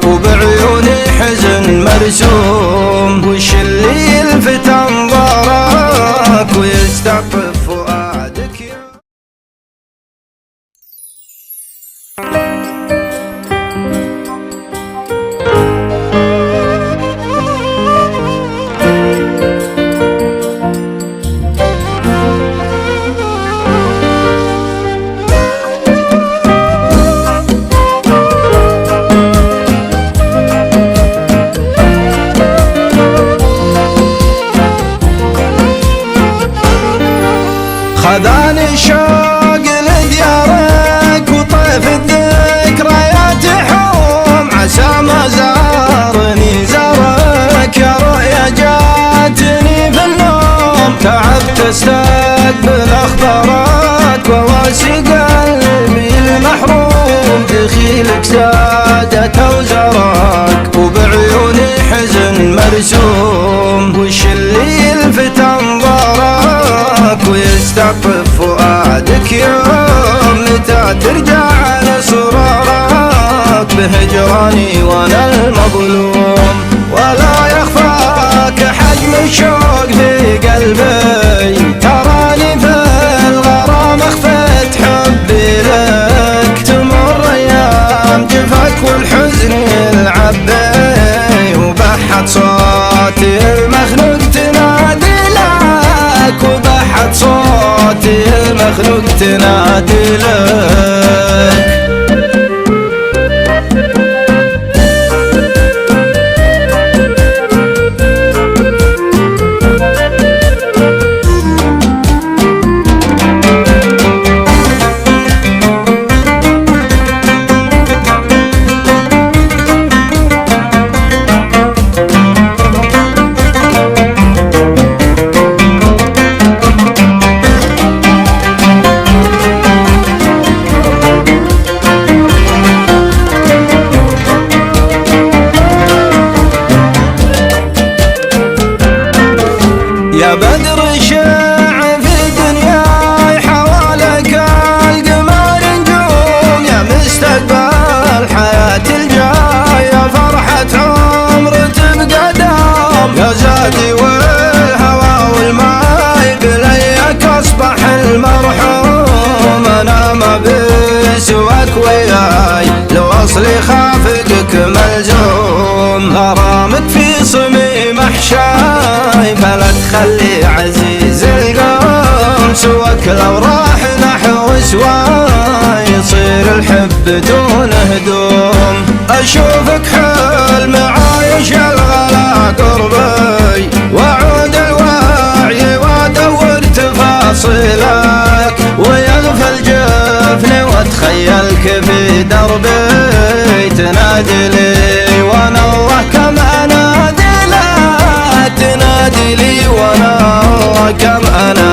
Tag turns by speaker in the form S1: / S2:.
S1: وبعيوني حزن مرسوم، وش اللي يلفت انظارك ويستعطف فؤادك يا خذاني شوق لديارك وطيف الذكريات حوم، عسى ما زارني زارك يا رؤيا جاتني في النوم، تعبت استقبل اخبارك وواسي قلبي المحروم، دخيلك سادت اوزارك وبعيوني حزن مرسوم، وش اللي يلفت انظارك ويستعطف فؤادك يوم متى ترجع لصرارك بهجراني وانا المظلوم، ولا يخفاك حجم الشوق في قلبي، تراني في الغرام اخفيت حبي لك، تمر ايام جفاك والحزن يلعب بي، وبحت صوتي المخلوق تنادي لك، وبحت صوتي المخلوق تنادي لك. يا بدر شاع في دنياي حوالك القمر نجوم، يا مستقبل حياتي الجاي، يا فرحة عمر تبقى دوم، يا زادي والهوى والماي بليك اصبح المرحوم، انا ما بسواك وياي لو اصلي خافقك ملزوم، غرامك في صميم احشاي فلا تخلي عزيز القوم، سواك لو راح نحو سواي يصير الحب دون هدوم، اشوفك حلم عايش الغلا قربي، واعود الوعي وادور تفاصيلك، ويغفل جفني واتخيلك في دربي، تنادي لي وانا الله كم انادي لك، تنادي لي وانا الله كم انا